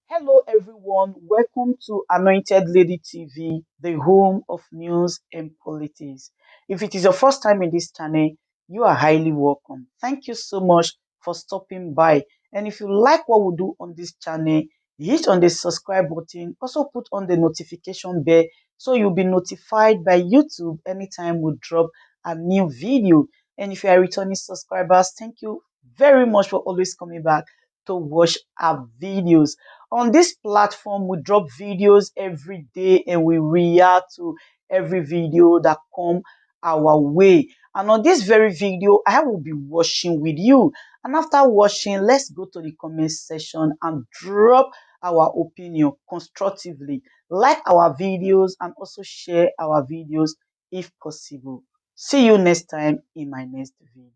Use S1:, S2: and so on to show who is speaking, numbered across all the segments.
S1: Hello, everyone. Welcome to Anointed Lady TV, the home of news and politics. If it is your first time in this channel, you are highly welcome. Thank you so much for stopping by. And if you like what we do on this channel, hit on the subscribe button. Also, put on the notification bell so you'll be notified by YouTube anytime we drop a new video. And if you are returning subscribers, thank you very much for always coming back to watch our videos. On this platform, we drop videos every day and we react to every video that come our way. And on this very video, I will be watching with you. And after watching, let's go to the comment section and drop our opinion constructively. Like our videos and also share our videos if possible. See you next time in my next video.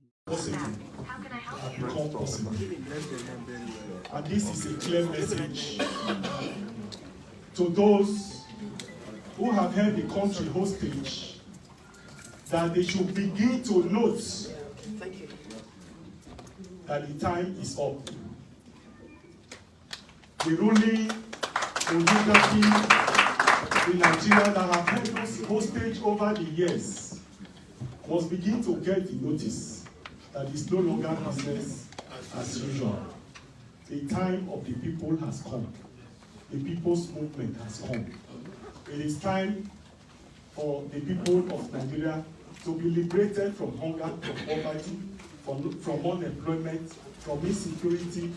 S2: Become possible. And this is a clear message to those who have held the country hostage that they should begin to note that the time is up. The ruling oligarchy in Nigeria that have held us hostage over the years must begin to get the notice that it's no longer business as usual. The time of the people has come. The people's movement has come. It is time for the people of Nigeria to be liberated from hunger, from poverty, from unemployment, from insecurity,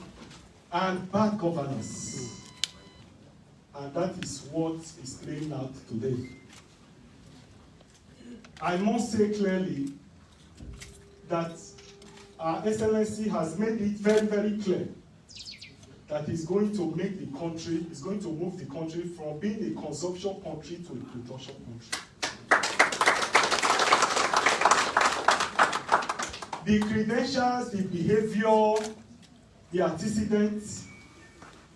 S2: and bad governance. And that is what is playing out today. I must say clearly that Our Excellency has made it very, very clear that he's going to make the country, is going to move the country from being a consumption country to a production country. The credentials, the behavior, the antecedents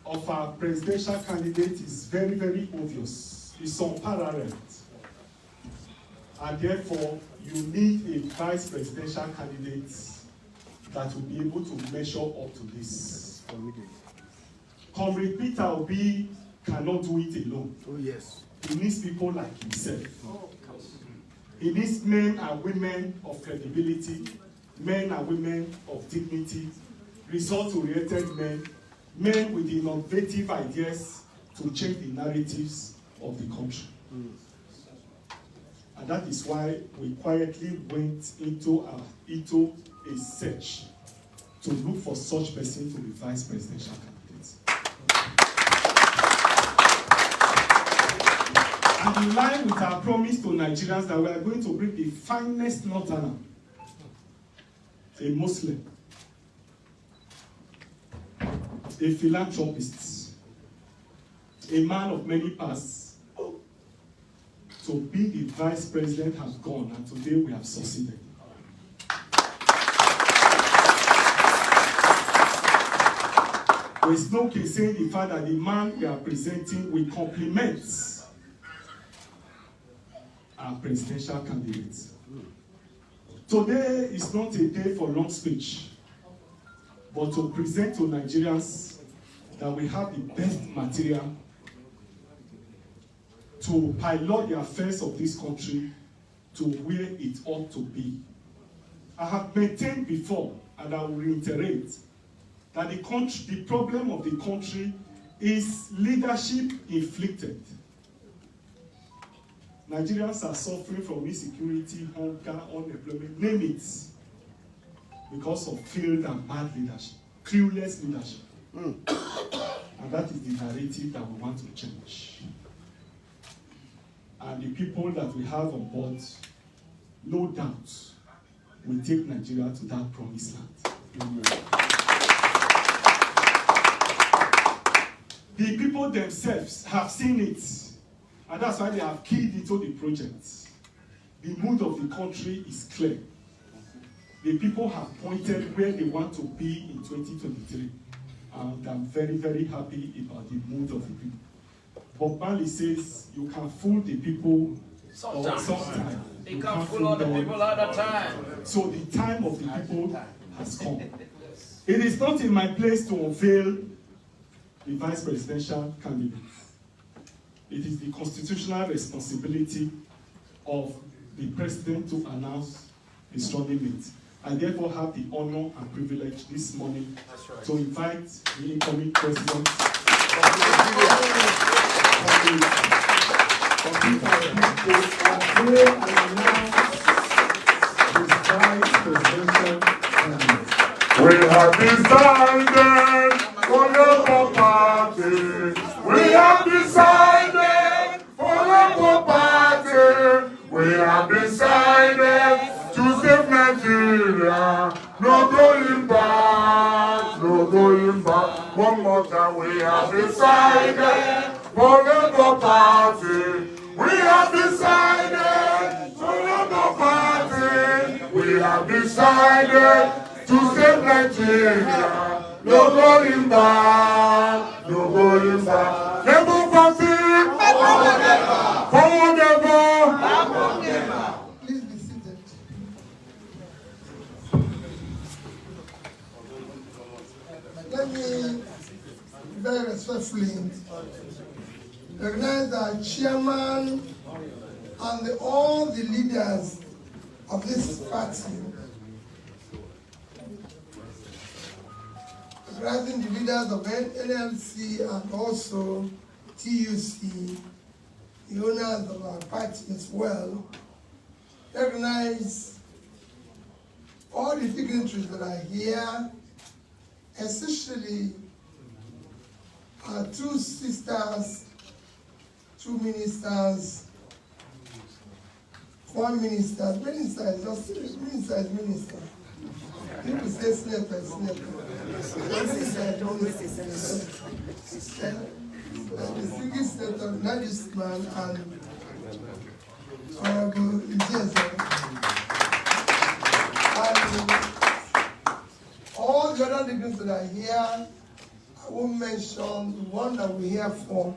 S2: of our presidential candidate is very, very obvious. It's unparalleled. And therefore, you need a vice presidential candidate that will be able to measure up to this. Comrade Peter Obi cannot do it alone.
S3: Oh, yes.
S2: He needs people like himself. He needs men and women of credibility, men and women of dignity, result-oriented men, men with innovative ideas to change the narratives of the country. And that is why we quietly went into a search to look for such person to be vice presidential candidate. And in line with our promise to Nigerians that we are going to bring the finest northerner, a Muslim, a philanthropist, a man of many paths, to be the vice president has gone, and today we have succeeded. There is no case saying the fact that the man we are presenting will complement our presidential candidates. Today is not a day for long speech, but to present to Nigerians that we have the best material to pilot the affairs of this country to where it ought to be. I have maintained before, and I will reiterate, that the problem of the country is leadership inflicted. Nigerians are suffering from insecurity, hunger, unemployment, name it, because of failed and bad leadership, clueless leadership. And that is the narrative that we want to change. And the people that we have on board, no doubt, will take Nigeria to that promised land. The people themselves have seen it, and that's why they have keyed into the project. The mood of the country is clear. The people have pointed where they want to be in 2023, and I'm very, very happy about the mood of the people. Bob Marley says you can fool the people sometimes.
S3: You can't fool all the people all the time.
S2: So the time of the people has come. It is not in my place to unveil the vice presidential candidate. It is the constitutional responsibility of the president to announce his running mate. I therefore have the honor and privilege this morning to invite the incoming president
S4: We have decided for Labour Party. We have decided for Labour Party. We have decided to save Nigeria. No going back, no going back. One more time. We have decided for Labour Party. We have decided for Labour Party. We have decided to save Nigeria. No going back, no going back. Labour Party, forward ever, forward ever.
S5: Please be seated. Let me very respectfully recognize our chairman and all the leaders of this party. Recognizing the leaders of NLC and also TUC, the owners of our party as well. Recognize all the dignitaries that are here, especially our two sisters, two ministers, one minister, minister is just minister is minister. People say senator is senator. The single senator, Najis man, and Honorable Yusuf. And all the other dignitaries that are here, I won't mention the one that we're here for.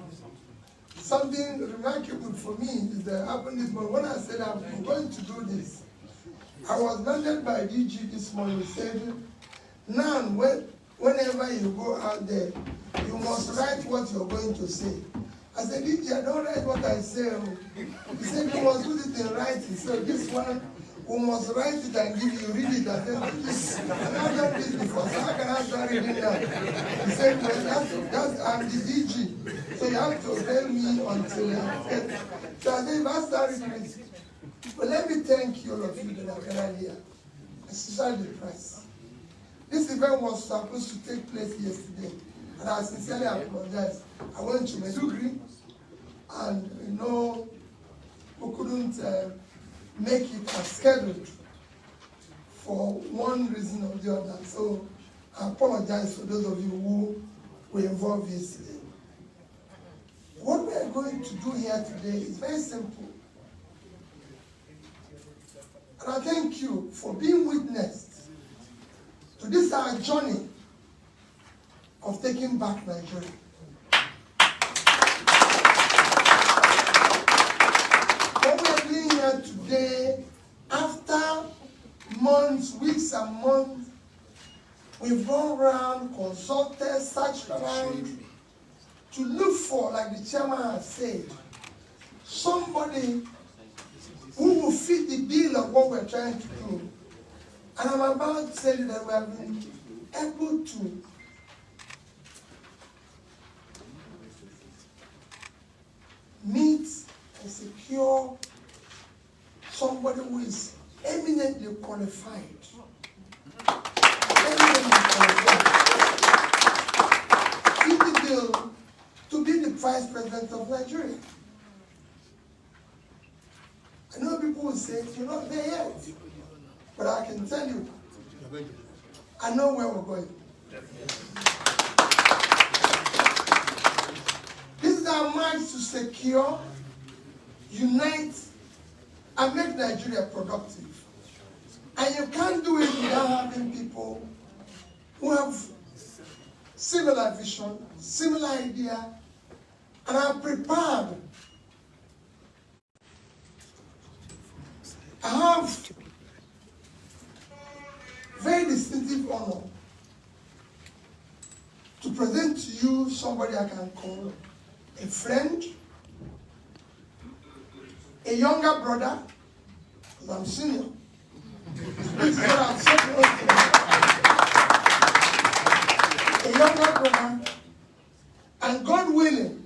S5: Something remarkable for me is that happened this morning. When I said I'm going to do this, I was mandate by DG this morning. He said, now whenever you go out there, you must write what you're going to say. I said, DG, I don't write what I say. He said, you must put it in writing. So this one, we must write it and give you, read it. I said, I've not done this before, so how can I start reading that? He said, well, I'm the DG. So you have to tell me until I said, so I said, if I start reading it, but let me thank you all of you that are gathered here, especially the press. This event was supposed to take place yesterday, and I sincerely apologize. I went to Medugri, and we couldn't make it as scheduled for one reason or the other. So I apologize for those of you who were involved yesterday. What we are going to do here today is very simple. And I thank you for being witness to this our journey of taking back Nigeria. What we are doing here today, after months, weeks and months, we've gone around, consulted, searched around to look for, like the chairman has said, somebody who will fit the bill of what we're trying to do. And I'm about to tell you that we have been able to meet and secure somebody who is eminently qualified. Eminently qualified. Fit the bill to be the vice president of Nigeria. I know people will say, you're not there yet. But I can tell you, I know where we're going. This is our march to secure, unite, and make Nigeria productive. And you can't do it without having people who have similar vision, similar idea, and are prepared. I have very distinctive honor to present to you somebody I can call a friend, a younger brother, because I'm senior. This is what I'm saying. A younger brother, and God willing,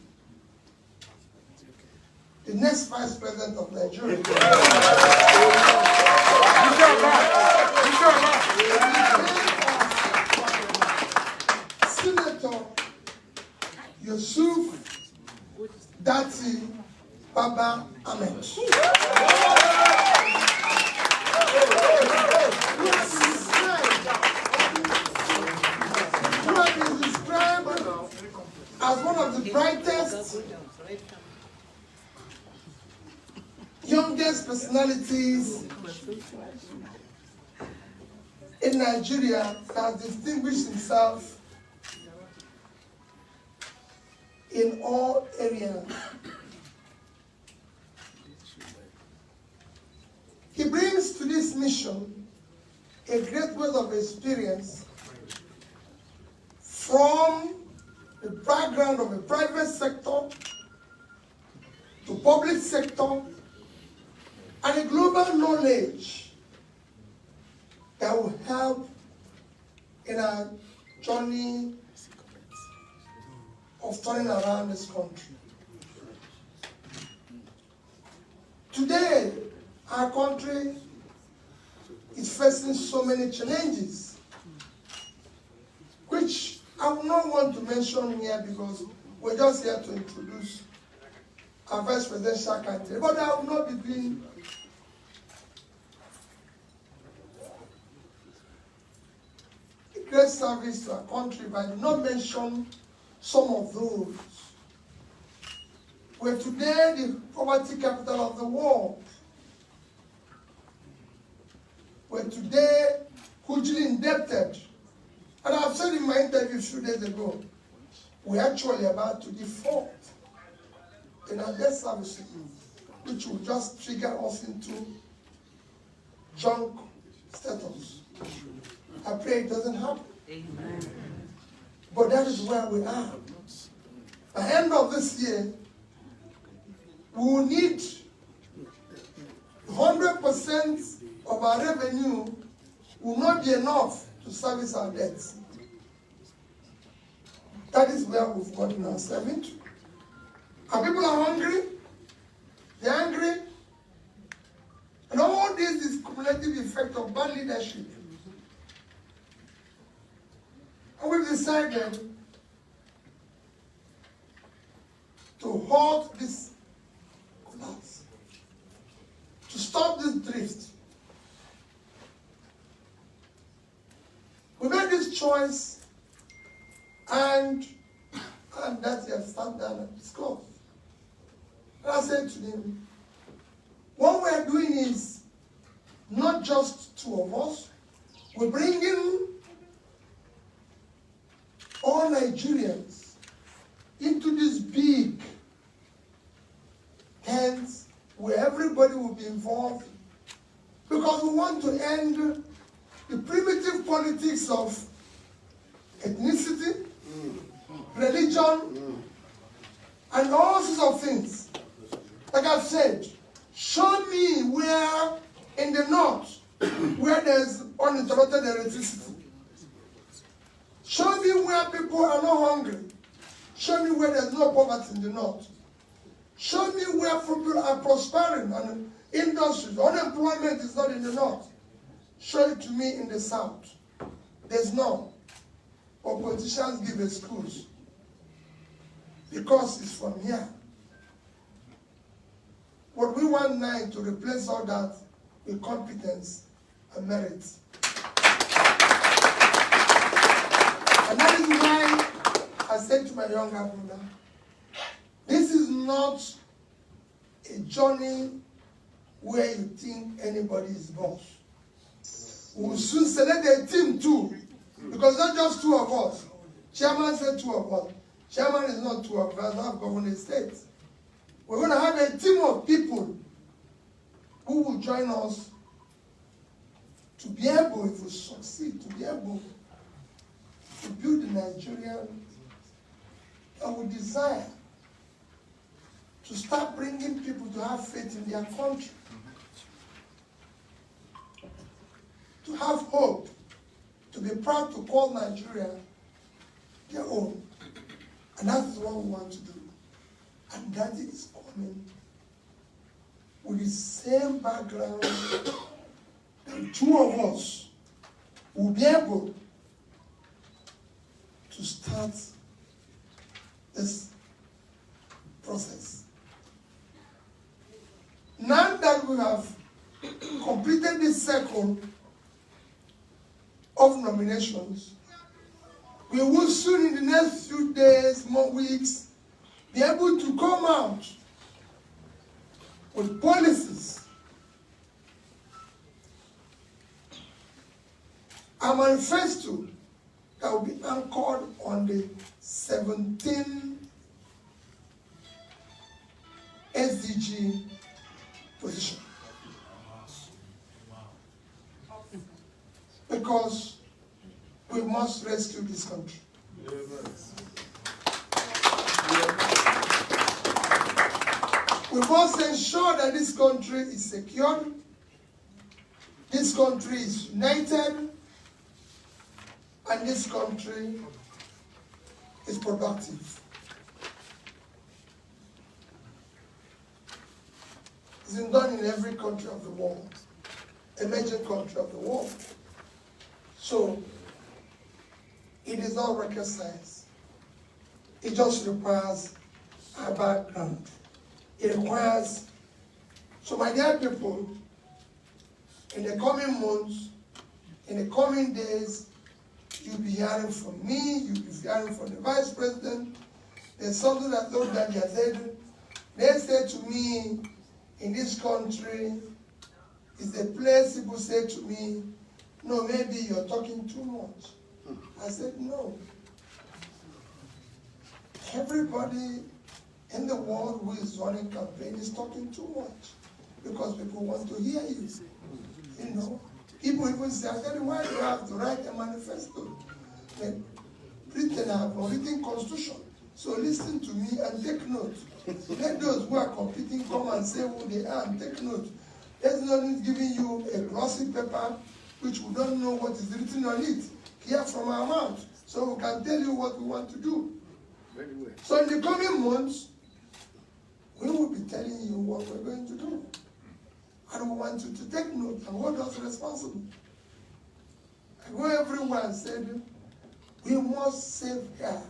S5: the next Vice President of Nigeria. Senator Yusuf Dati Baba Ahmed. Who has been described as one of the brightest, youngest personalities in Nigeria that has distinguished himself in all areas. He brings to this mission a great wealth of experience from the background of the private sector to public sector and a global knowledge that will help in our journey of turning around this country. Today, our country is facing so many challenges, which I will not want to mention here because we're just here to introduce our vice presidential candidate. But I will not be doing a great service to our country if I do not mention some of those. We're today the poverty capital of the world. We're today hugely indebted. And I've said in my interview a few days ago, we're actually about to default in our debt services, which will just trigger us into junk status. I pray it doesn't happen. Amen. But that is where we are. By the end of this year, we will need 100% of our revenue will not be enough to service our debts. That is where we've gotten ourselves into. Our people are hungry, they're angry, and all this is cumulative effect of bad leadership. And we've decided to halt this collapse, to stop this drift. We made this choice, and that he has sat down and discussed. And I said to him, what we are doing is not just two of us, we're bringing all Nigerians into this big tent where everybody will be involved, because we want to end the primitive politics of ethnicity, religion, and all sorts of things. Like I've said, show me where in the north, where there's uninterrupted electricity. Show me where people are not hungry. Show me where there's no poverty in the north. Show me where people are prospering and industries. Unemployment is not in the north. Show it to me in the south. There's none. But politicians give excuse because it's from here. But we want now to replace all that with competence and merit. And that is why I said to my younger brother, this is not a journey where you think anybody is boss. We will soon select a team too, because not just two of us. Chairman said two of us. Chairman is not two of us, not governing states. We're going to have a team of people who will join us to be able, if we succeed, to be able to build the Nigerian our desire to start bringing people to have faith in their country, to have hope, to be proud to call Nigeria their own. And that is what we want to do. And that is coming with the same background. The two of us will be able to start this process. Now that we have completed this cycle of nominations, we will soon, in the next few days, more weeks, be able to come out with policies, a manifesto that will be anchored on the 17 SDG position. Because we must rescue this country. We must ensure that this country is secure, this country is united, and this country is productive. It's been done in every country of the world, a major country of the world. So, it is not rocket science. It just requires a background. It requires, so my dear people, in the coming months, in the coming days, you'll be hearing from me, you'll be hearing from the Vice President. There's something that those that they said. They said to me, in this country, is a place people say to me, no, maybe you're talking too much. I said, no. Everybody in the world who is running campaign is talking too much because people want to hear you. You know, people even say, I tell you, why do you have to write a manifesto? Britain have a written constitution. So listen to me and take note. Let those who are competing come and say who they are and take note. There's no need giving you a glossy paper which we don't know what is written on it. Hear from our mouth, so we can tell you what we want to do. So in the coming months, we will be telling you what we're going to do. And we want you to take note and hold us responsible. And go everywhere and said, we must save her.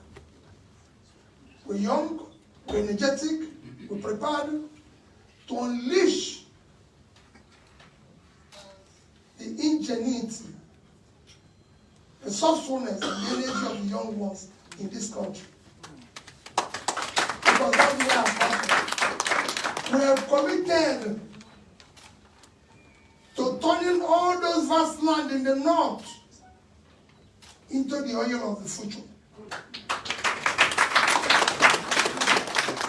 S5: We're young, we're energetic, we're prepared to unleash the ingenuity, the softness, and the energy of the young ones in this country. Because that's what we have committed to turning all those vast land in the north into the oil of the future.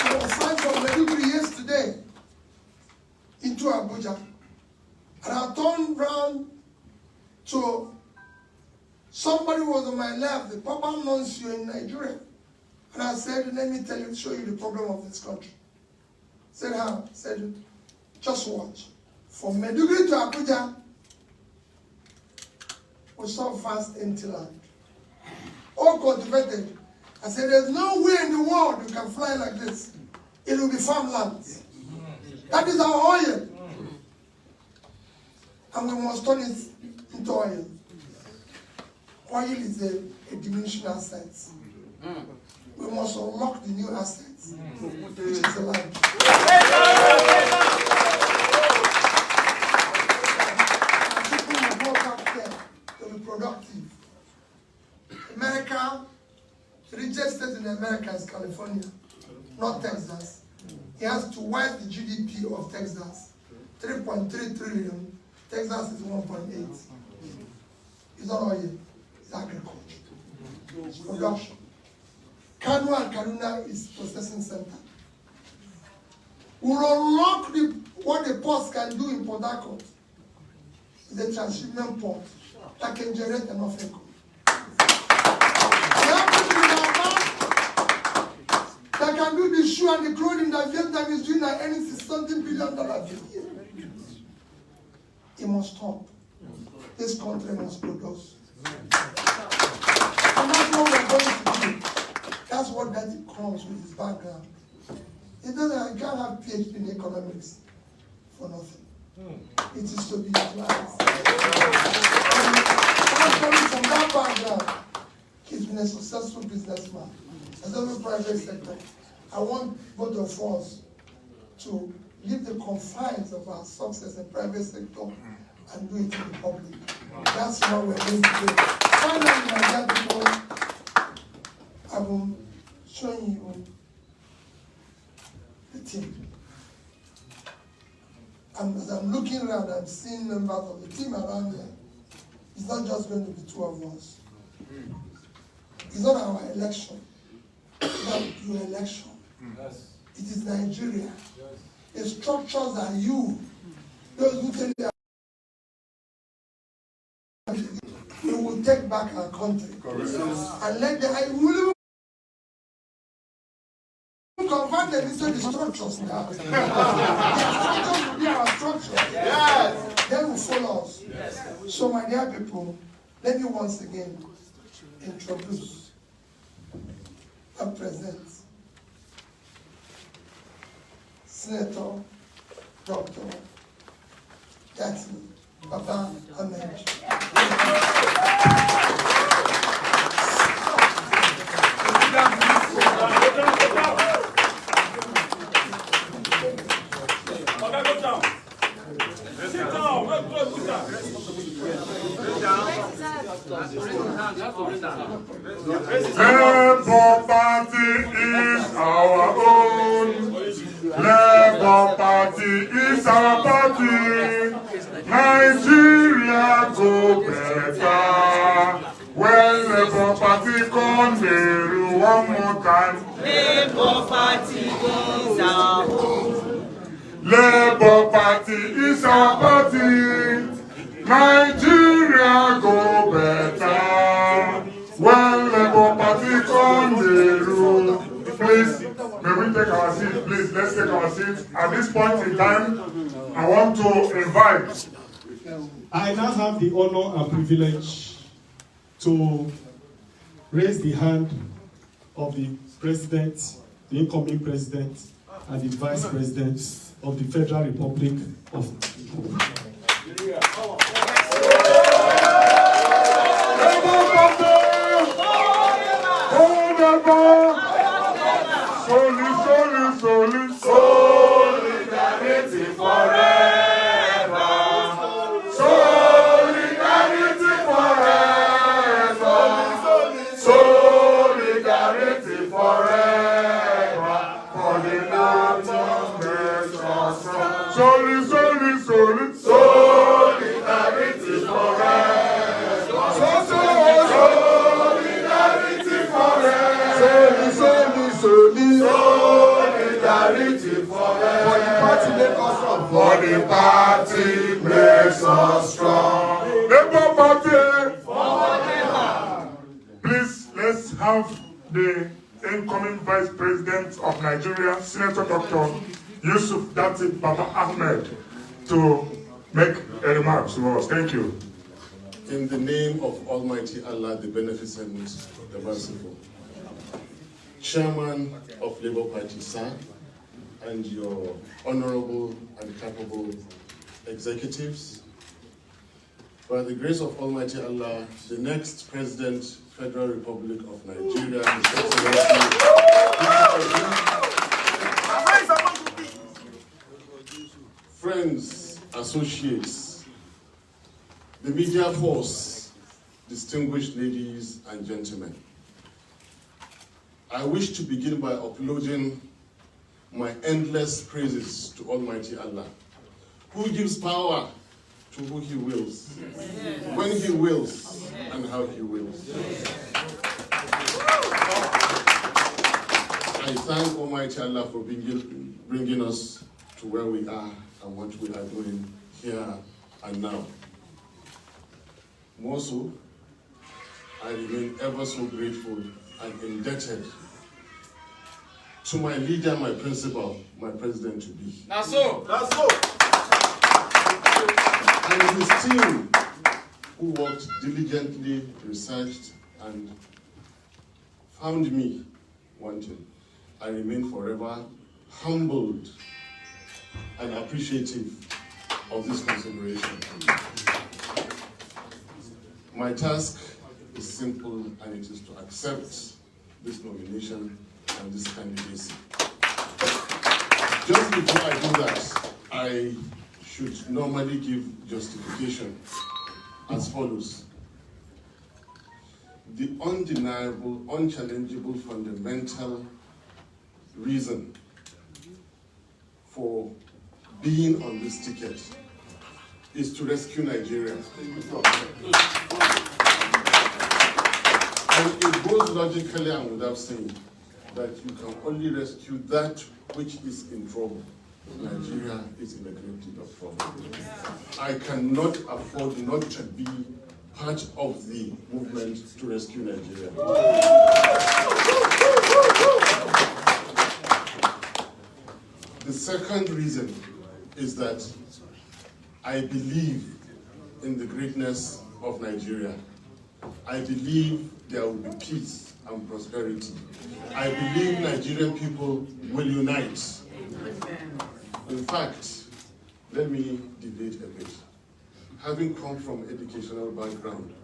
S5: I was flying from Maiduguri yesterday into Abuja, and I turned round to somebody who was on my left, the Papa Nuncio in Nigeria, and I said, let me tell you, show you the problem of this country. I said, how? I said, just watch. From Maiduguri to Abuja, we saw vast empty land, all cultivated. I said, there's no way in the world you can fly like this. It will be farmland. That is our oil. And we must turn it into oil. Oil is a diminishing asset. We must unlock the new assets, which is the land. People will go back there to be productive. America, the richest state in America is California, not Texas. It has twice the GDP of Texas, 3.3 trillion. Texas is 1.8. It's not oil, it's agriculture. It's production. Kano and Kaduna is processing center. We'll unlock what the ports can do in Port Harcourt. The transshipment port that can generate enough income. We have to be in our can do the shoe and the clothing that Vietnam is doing and earning $60 billion a year. It must stop. This country must produce. And that's what we're going to do. That's what Daddy comes with his background. He doesn't, I can't have PhD in economics for nothing. It is to be utilized. Coming from that background, he's been a successful businessman. As a private sector, I want both of us to leave the confines of our success in private sector and do it in the public. That's what we're going to do. Finally, my dear people, I will show you the team. And as I'm looking around, I'm seeing members of the team around there. It's not just going to be two of us. It's not our election. It's not your election. Yes. It is Nigeria. Yes. The structures are you. Those who tell you we will take back our country. Correct. And let the will convert them into the structures now. The structures will be our structure. Yes. They will follow us. Yes. So my dear people, let me once again introduce and present Senator Dr. Jackson Papa Ahmed.
S4: Labour Party is our own. Labour Party is our party. Nigeria go better. When Labour Party come there one more time.
S6: Labour Party is our own.
S4: Labour Party is our party. Nigeria go better. When Labour Party come the rule. Please, may we take our seats? Please, let's take our seats. At this point in time, I want to invite.
S2: I now have the honor and privilege to raise the hand of the president, the incoming president, and the vice president of the Federal Republic of Nigeria.
S4: Solidarity forever. Solidarity forever. Solidarity forever. For the love of nation. Solidarity forever. Solidarity forever. Solidarity forever. For the party makes us strong. Labour Party. Please, let's have the incoming Vice President of Nigeria, Senator Dr. Yusuf Baba Ahmed, to make a remark to us. Thank you.
S7: In the name of Almighty Allah, the Beneficent, the Merciful, Chairman of Labour Party, sir, and your honorable and capable executives, by the grace of Almighty Allah, the next President, Federal Republic of Nigeria, His Excellency, friends, associates, the media force, distinguished ladies and gentlemen, I wish to begin by uploading my endless praises to Almighty Allah, who gives power to who He wills, when He wills, and how He wills. I thank Almighty Allah for bringing us to where we are and what we are doing here and now. More so, I remain ever so grateful and indebted to my leader, my principal, my president to be.
S3: That's so.
S2: That's so.
S7: And his team, who worked diligently, researched, and found me wanting. I remain forever humbled and appreciative of this consideration. My task is simple, and it is to accept this nomination and this candidacy. Just before I do that, I should normally give justification as follows. The undeniable, unchallengeable, fundamental reason for being on this ticket is to rescue Nigeria. And it goes logically and without saying that you can only rescue that which is in trouble. Nigeria is in a great deal of trouble. I cannot afford not to be part of the movement to rescue Nigeria. The second reason is that I believe in the greatness of Nigeria. I believe there will be peace and prosperity. I believe Nigerian people will unite. In fact, let me debate a bit. Having come from educational background,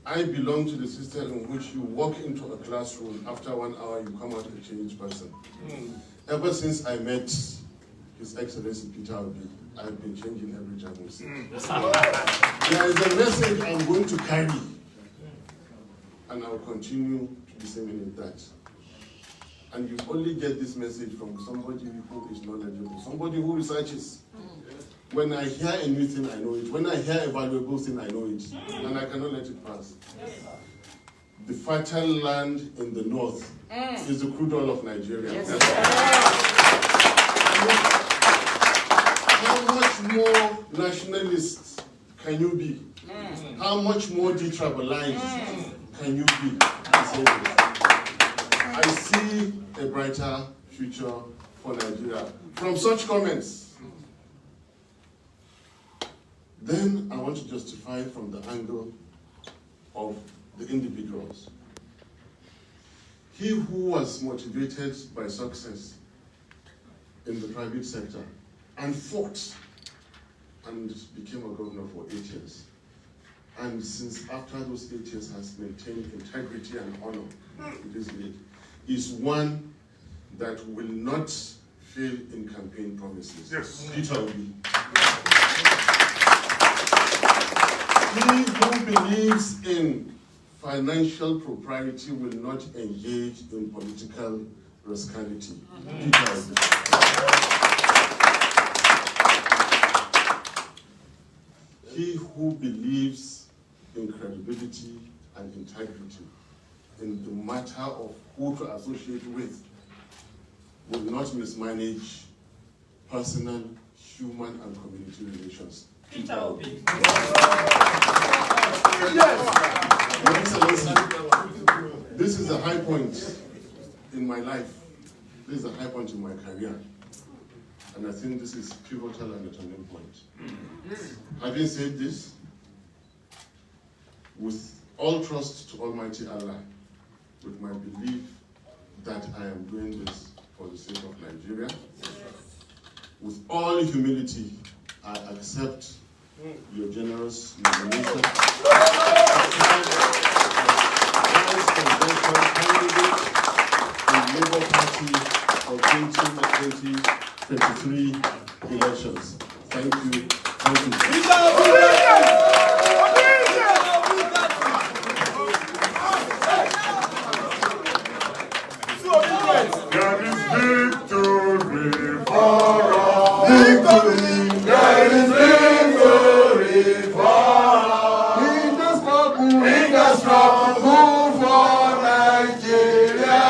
S7: I belong to the system in which you walk into a classroom, after 1 hour you come out a changed person. Ever since I met His Excellency Peter Obi, I have been changing every time we see. There is a message I'm going to carry, and I'll continue to disseminate that. And you only get this message from somebody who is knowledgeable, somebody who researches. When I hear a new thing, I know it. When I hear a valuable thing, I know it. And I cannot let it pass. The fertile land in the north is the crude oil of Nigeria. How much more nationalist can you be? How much more detribalized can you be? I see a brighter future for Nigeria from such comments. Then I want to justify from the angle of the individuals. He who was motivated by success in the private sector and fought and became a governor for 8 years. And since after those 8 years has maintained integrity and honor, it is made, is one that will not fail in campaign promises.
S4: Yes.
S7: Peter Obi. He who believes in financial propriety will not engage in political rascality. Peter Obi. He who believes in credibility and integrity in the matter of who to associate with will not mismanage personal, human, and community relations. Peter Obi. Your Excellency, this is a high point in my life. This is a high point in my career. And I think this is pivotal and a turning point. Having said this, with all trust to Almighty Allah, with my belief that I am doing this for the sake of Nigeria, with all humility, I accept your generous nomination as presidential candidate in Labour Party for 2023 elections. Thank you. Thank you.
S4: There is victory for all. Victory. There is victory for all. In the struggle for Nigeria,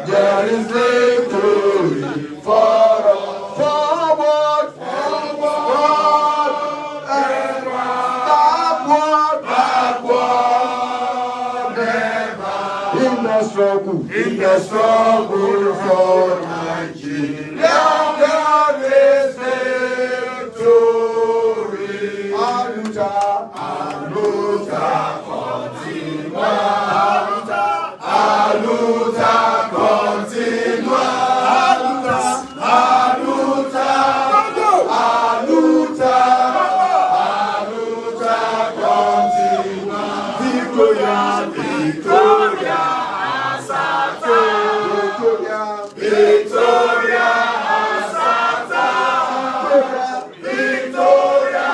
S4: there is victory for all. Forward, forward, and backward, backward, never. In the struggle, in the the struggle for Nigeria, there is victory. Aluta, aluta, continua. Aluta, continua. Aluta, aluta, aluta, aluta, continua. Victoria, Victoria, Asata. Victoria, Asata. Victoria,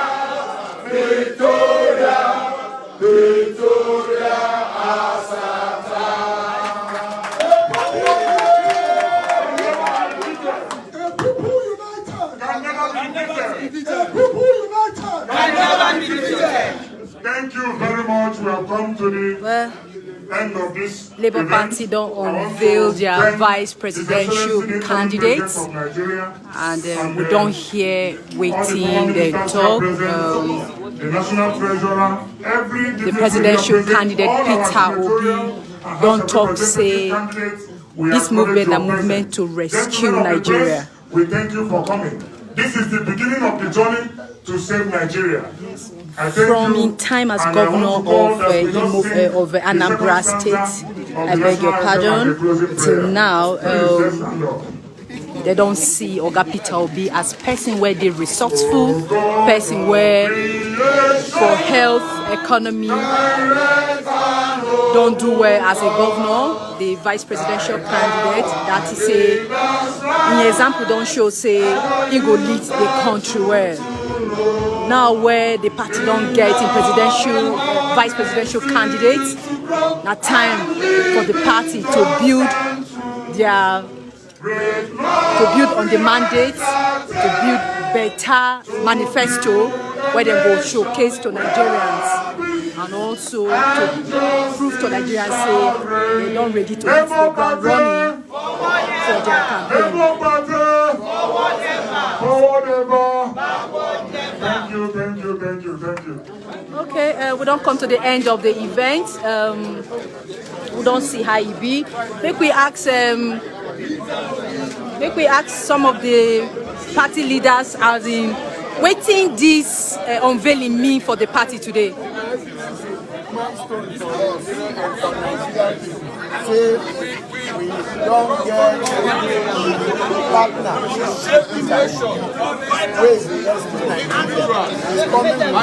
S4: Victoria, Victoria, Asata.
S5: People united.
S4: Can never be defeated.
S5: People united.
S4: Thank you very much. We have come to the end of this
S8: Labour
S4: event.
S8: Party don't
S4: I want to
S8: unveil their
S4: thank
S8: vice
S4: the
S8: presidential
S4: President
S8: candidates,
S4: of Nigeria
S8: and we don't hear
S4: all the
S8: waiting they
S4: ministers
S8: talk.
S4: present, the national treasurer, every
S8: The presidential candidate Peter Obi don't talk say this movement a movement to rescue Nigeria.
S4: We thank you for coming. This is the beginning of the journey to save Nigeria. I thank
S8: From
S4: you,
S8: in time as
S4: and I
S8: governor
S4: want to call
S8: of
S4: that we just sing
S8: of
S4: the
S8: Anambra
S4: second
S8: State,
S4: stanza of
S8: I
S4: the
S8: beg your
S4: national anthem and the closing
S8: pardon, till
S4: prayer.
S8: now
S4: Please, let's stand up.
S8: they don't see Oga Peter Obi as person where they resourceful, person where for health, economy, don't do well as a governor, the vice presidential candidate, that is a, in example don't show say he go lead the country well. Now where the party don't get in presidential, vice presidential candidates, now time for the party to build their, to build on the mandates, to build better manifesto where they will showcase to Nigerians and also to prove to Nigerians say they don't ready to hit the ground running for their campaign.
S4: Thank you, thank you, thank you, thank you.
S8: Okay, we don't come to the end of the event. We don't see how it be. Make we ask some of the party leaders as in waiting this unveiling mean for the party today.
S9: We don't get partner. Ways to Nigeria. It's coming with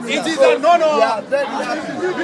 S3: It is an honor